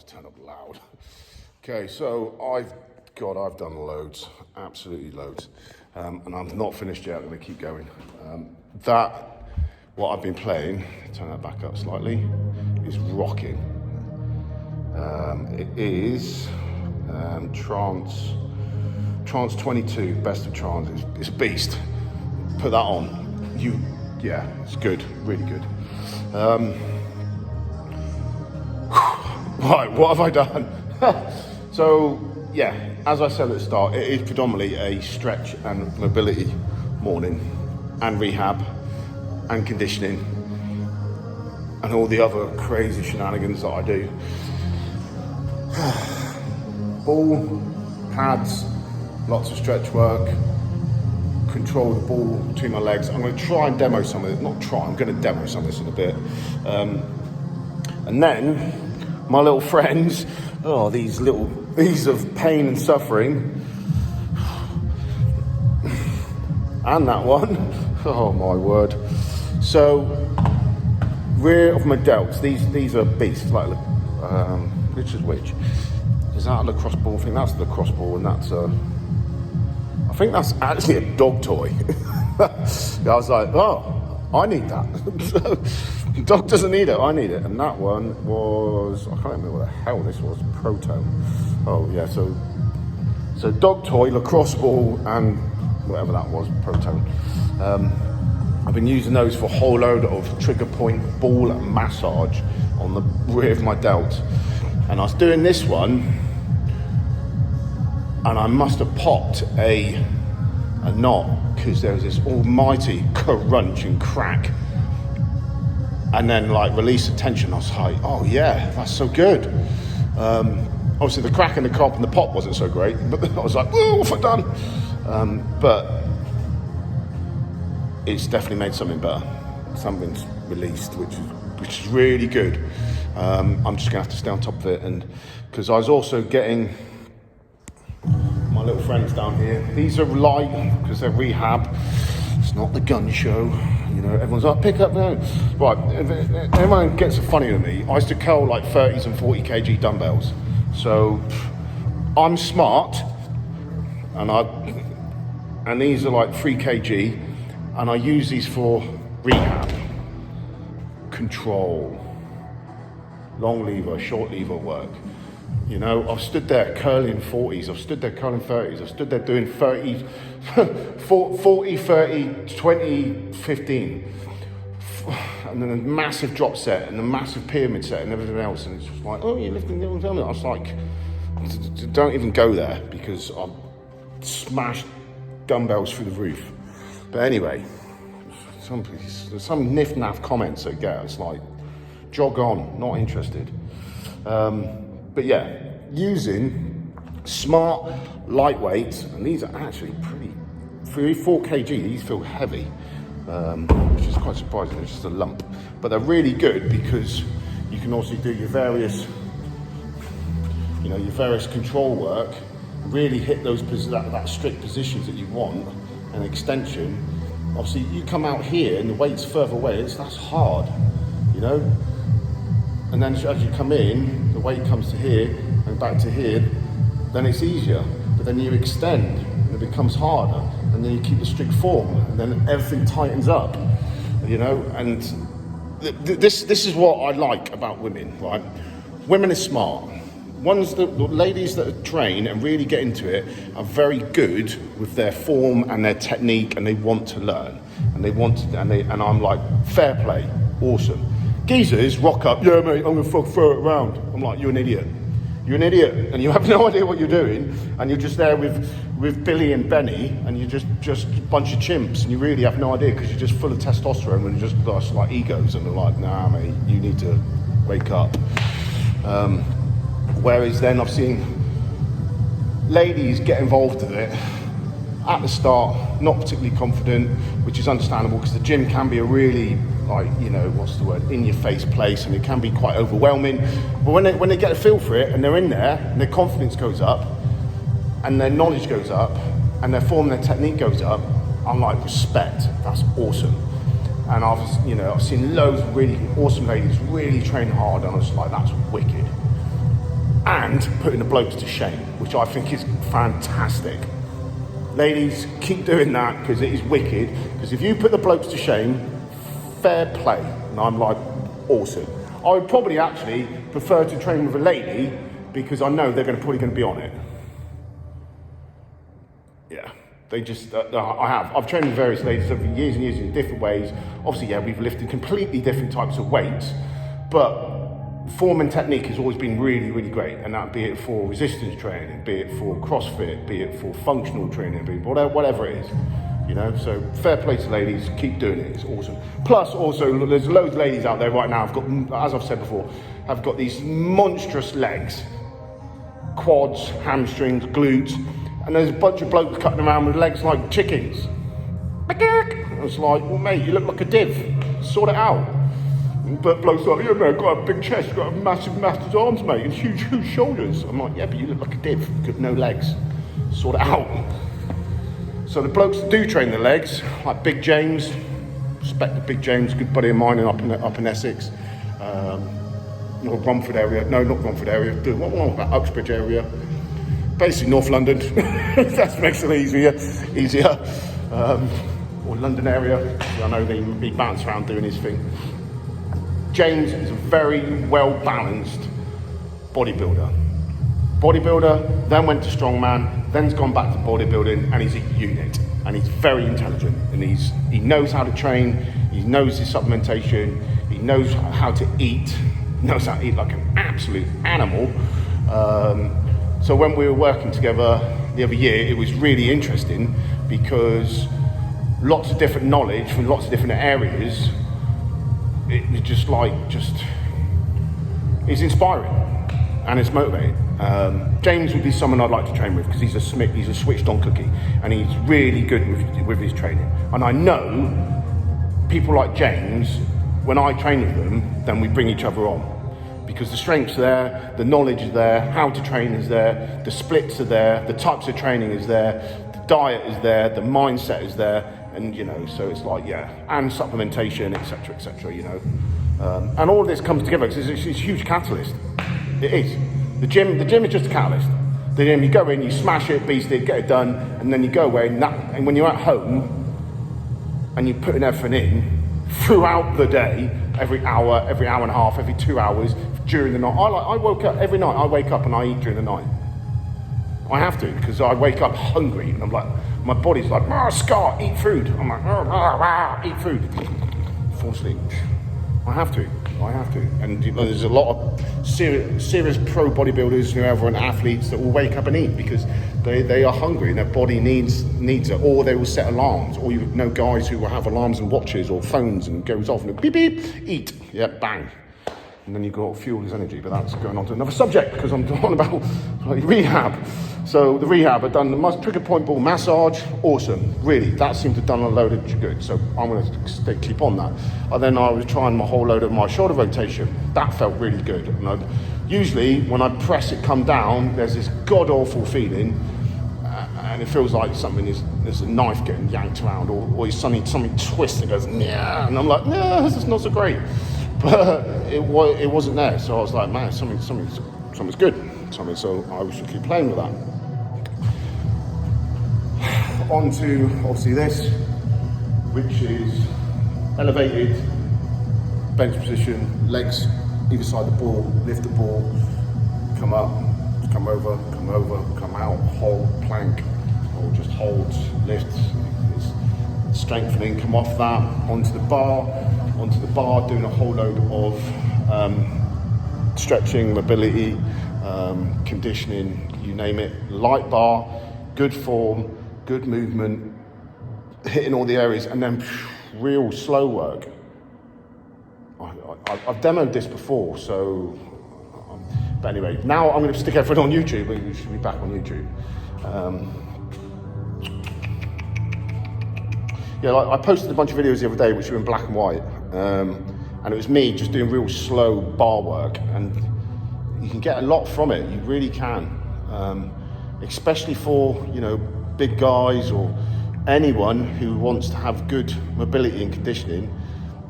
was turned up loud. Okay, so I've done loads, absolutely loads. And I'm not finished yet, I'm gonna keep going. What I've been playing, turn that back up slightly, is rocking. It is Trance 22, best of trance. It's a beast. Put that on. Yeah, it's good, really good. Right, what have I done? So, yeah, as I said at the start, it is predominantly a stretch and mobility morning, and rehab, and conditioning, and all the other crazy shenanigans that I do. Ball, pads, lots of stretch work, control the ball between my legs. I'm going to try and demo some of it. I'm going to demo some of this in a bit. And then my little friends, these of pain and suffering, and that one, oh my word. So, rear of my delts, these are beasts, like, which is which? Is that a lacrosse ball? I think that's the lacrosse ball, and I think that's actually a dog toy. I was like, I need that. So, dog doesn't need it, I need it. And that one was, I can't remember what the hell this was, Proton. Oh yeah, so dog toy, lacrosse ball, and whatever that was, Proton. I've been using those for a whole load of trigger point ball massage on the rear of my delt. And I was doing this one, and I must have popped a knot, because there was this almighty crunch and crack. And then release the tension. I was like, oh yeah, that's so good. Obviously the crack in the cop and the pop wasn't so great, but I was like, whoa, what have I done? But it's definitely made something better. Something's released, which is really good. I'm just gonna have to stay on top of it, and because I was also getting my little friends down here. These are light because they're rehab. It's not the gun show, everyone's like, pick up there. Right, everyone gets funny with me. I used to curl 30s and 40 kg dumbbells. So I'm smart, and these are 3 kg, and I use these for rehab, control, long lever, short lever work. I've stood there curling 40s, I've stood there curling 30s, I've stood there doing 30, 40, 30, 20, 15. And then a massive drop set and a massive pyramid set and everything else. And it's just like, oh, you're lifting the wrong dumbbell. I was like, don't even go there, because I've smashed dumbbells through the roof. But anyway, some niff-naff comments I get, it's like, jog on, not interested. But yeah, using smart, lightweight, and these are actually pretty, 4 kg, these feel heavy, which is quite surprising, it's just a lump. But they're really good because you can also do your various control work, really hit those that strict positions that you want, and extension. Obviously, you come out here and the weight's further away, that's hard, And then as you come in, the weight comes to here and back to here, then it's easier. But then you extend and it becomes harder, and then you keep the strict form, and then everything tightens up, And this is what I like about women, right? Women are smart. The ladies that train and really get into it are very good with their form and their technique, and they want to learn, and I'm like, fair play, awesome. Geezers rock up, yeah mate, I'm gonna throw it around. I'm like, you're an idiot. You're an idiot, and you have no idea what you're doing, and you're just there with Billy and Benny, and you're just a bunch of chimps, and you really have no idea, because you're just full of testosterone, and you're just like egos, and they're like, nah mate, you need to wake up. Whereas then I've seen ladies get involved with it at the start, not particularly confident, which is understandable, because the gym can be a really, in your face place, and it can be quite overwhelming. But when they get a feel for it and they're in there and their confidence goes up and their knowledge goes up and their form, their technique goes up, I'm like, respect, that's awesome. And I've seen loads of really awesome ladies really train hard, and I was like, that's wicked. and putting the blokes to shame, which I think is fantastic. Ladies, keep doing that, because it is wicked. Because if you put the blokes to shame, fair play. And I'm like, awesome. I would probably actually prefer to train with a lady, because I know they're probably going to be on it. Yeah, they just, I've trained with various ladies over years and years in different ways. Obviously, yeah, we've lifted completely different types of weights, but form and technique has always been really, really great. And that be it for resistance training, be it for CrossFit, be it for functional training, be it whatever it is. You know, so fair play to ladies, keep doing it, it's awesome. Plus also, there's loads of ladies out there right now, I've got, as I've said before, have got these monstrous legs, quads, hamstrings, glutes, and there's a bunch of blokes cutting around with legs like chickens. It's like, well mate, you look like a div, sort it out. But blokes are like, yeah mate, I've got a big chest, I've got a massive arms mate, and huge shoulders. I'm like, yeah, but you look like a div, you've got no legs, sort it out. So the blokes that do train the legs, like Big James, respect the Big James, good buddy of mine up in Essex, Romford area, no, not Romford area, what about Uxbridge area, basically North London, that makes it easier, or London area, I know he bounces around doing his thing. James is a very well-balanced bodybuilder, then went to strongman, then's gone back to bodybuilding, and he's a unit, and he's very intelligent, and he knows how to train, he knows his supplementation, he knows how to eat, knows how to eat like an absolute animal. So when we were working together the other year, it was really interesting, because lots of different knowledge from lots of different areas. It was it's inspiring and it's motivating. James would be someone I'd like to train with, because he's a switched on cookie, and he's really good with his training. And I know people like James, when I train with them, then we bring each other on, because the strength's there, the knowledge is there, how to train is there, the splits are there, the types of training is there, the diet is there, the mindset is there. And you know, so it's like, yeah, and supplementation, etc, you know, and all of this comes together because it's a huge catalyst. It is. The gym is just a catalyst. The gym, you go in, you smash it, beast it, get it done, and then you go away. And when you're at home and you're putting everything in throughout the day, every hour and a half, every 2 hours during the night. I woke up every night. I wake up and I eat during the night. I have to, because I wake up hungry, and I'm like, my body's like, Scott, eat food. I'm like, eat food. Fall asleep. I have to. And there's a lot of serious pro bodybuilders, whoever, and athletes that will wake up and eat because they are hungry and their body needs it, or they will set alarms, or you know guys who will have alarms and watches or phones and goes off and beep beep, eat, yeah, bang. And then you've got fuel his energy, but that's going on to another subject because I'm talking about rehab. So the rehab, I've done the trigger point ball massage, awesome, really. That seemed to have done a load of good, so I'm going to keep on that. And then I was trying my whole load of my shoulder rotation. That felt really good. And usually when I press it come down, there's this god-awful feeling, and it feels like there's a knife getting yanked around, or something twists and goes, yeah, and I'm like, yeah, this is not so great. But it wasn't there, so I was like, man, something's good. So I should keep playing with that. On to obviously this, which is elevated bench position, legs either side of the ball, lift the ball, come up, come over, come out, hold, plank, or just hold, lift, it's strengthening, come off that, onto the bar, doing a whole load of stretching, mobility, conditioning, you name it, light bar, good form, good movement, hitting all the areas, and then real slow work. I've demoed this before, so, but anyway, now I'm going to stick everything on YouTube. We should be back on YouTube. Yeah, I posted a bunch of videos the other day which were in black and white, and it was me just doing real slow bar work, and you can get a lot from it, you really can, especially for, big guys or anyone who wants to have good mobility and conditioning.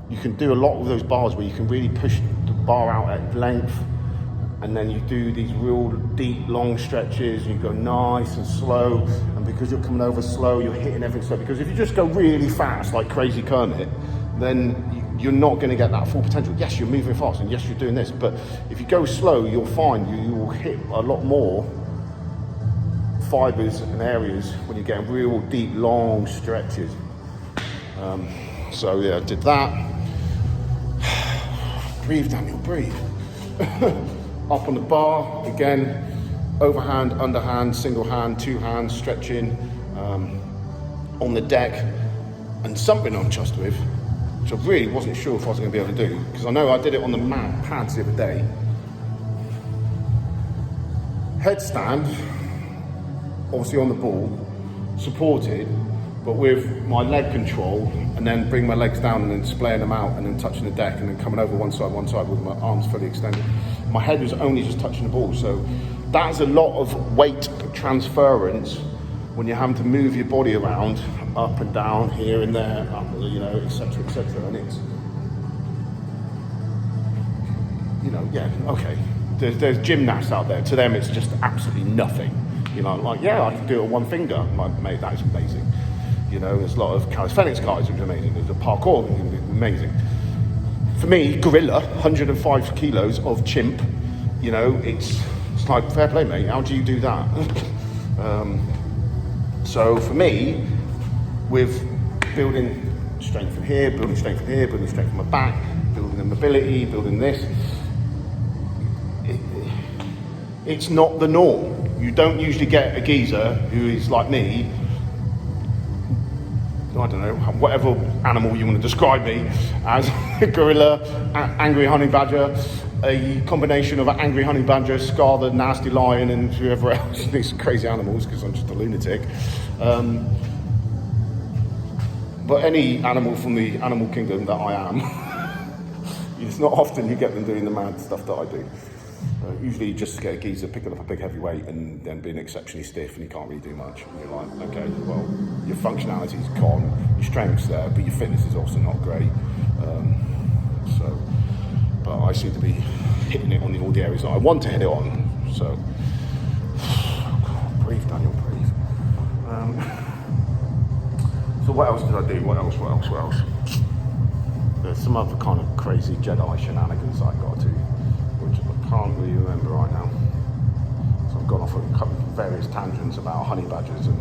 You can do a lot with those bars where you can really push the bar out at length and then you do these real deep, long stretches, and you go nice and slow, and because you're coming over slow, you're hitting everything slow. Because if you just go really fast, like Crazy Kermit, then you're not going to get that full potential. Yes, you're moving fast, and yes, you're doing this, but if you go slow, you'll find you will hit a lot more fibers and areas when you're getting real deep, long stretches. So yeah, I did that. Breathe, Daniel, breathe. Up on the bar, again, overhand, underhand, single hand, two hands, stretching, on the deck. And something I'm chuffed with, which I really wasn't sure if I was going to be able to do, because I know I did it on the pads the other day. Headstand, obviously on the ball, supported, but with my leg control, and then bring my legs down and then splaying them out and then touching the deck and then coming over one side with my arms fully extended. My head was only just touching the ball, so that's a lot of weight transference when you're having to move your body around, up and down, here and there, up, you know, etc., etc. And it's, you know, yeah, okay. There's gymnasts out there. To them, it's just absolutely nothing. You know, like, yeah, I can do it with one finger. Like, mate, that is amazing. You know, there's a lot of calisthenics guys, which is amazing. There's a parkour, amazing. For me, gorilla, 105 kilos of chimp, you know, it's like, fair play, mate. How do you do that? So for me, with building strength from here, building strength from here, building strength from my back, building the mobility, building this, it's not the norm. You don't usually get a geezer who is like me, I don't know, whatever animal you want to describe me as, a gorilla, angry honey badger, a combination of an angry honey badger, Scar the nasty lion, and whoever else, these crazy animals, because I'm just a lunatic. But any animal from the animal kingdom that I am, it's not often you get them doing the mad stuff that I do. Usually you just get a geezer picking up a big heavy weight and then being exceptionally stiff and you can't really do much. And you're like, okay, well, your functionality's gone, your strength's there, but your fitness is also not great. But I seem to be hitting it on all the areas that I want to hit it on. So, breathe, Daniel, breathe. So what else did I do? What else? There's some other kind of crazy Jedi shenanigans I got to, which I can't really remember right now. So I've gone off on various tangents about honey badgers and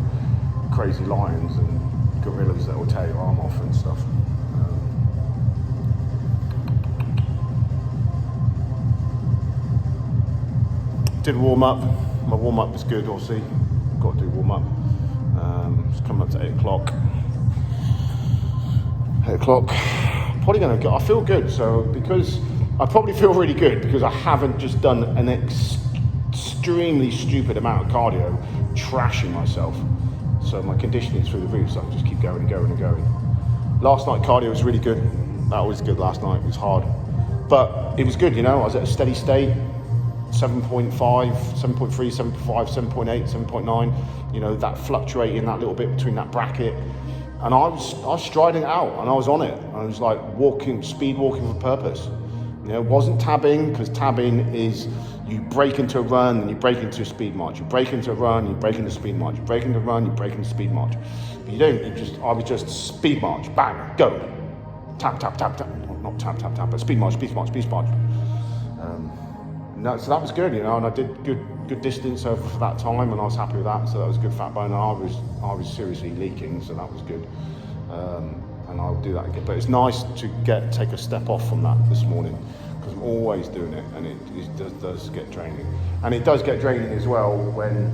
crazy lions and gorillas that will tear your arm off and stuff. Did warm up. My warm up was good, obviously. Got to do warm up. It's coming up to 8 o'clock. 8 o'clock. Probably going to go. I feel good. So because I probably feel really good because I haven't just done an extremely stupid amount of cardio, trashing myself. So my conditioning's through the roof. So I can just keep going and going and going. Last night cardio was really good. That was good last night. It was hard, but it was good. You know, I was at a steady state. 7.5, 7.3, 7.5, 7.8, 7.9, you know, that fluctuating that little bit between that bracket. And I was striding out and I was on it. I was like speed walking for purpose. You know, it wasn't tabbing, because tabbing is you break into a run and you break into a speed march. You break into a run, you break into a speed march. You break into a run, you break into speed march. But you don't, I was just speed march, bang, go. Tap, tap, tap, tap. Not tap, tap, tap, but speed march, speed march, speed march. No, so that was good, you know, and I did good distance over for that time, and I was happy with that. So that was a good fat burn. And I was seriously leaking, so that was good. And I'll do that again. But it's nice to take a step off from that this morning, because I'm always doing it, and it does get draining. And it does get draining as well when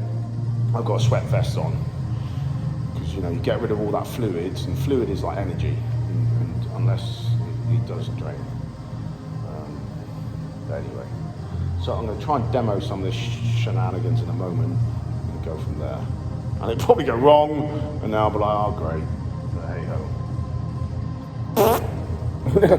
I've got a sweat vest on, because you know you get rid of all that fluids, and fluid is like energy, and unless it does drain. But anyway. So I'm going to try and demo some of the shenanigans in a moment and go from there. And it'll probably go wrong, and then I'll be like, oh great, but hey ho.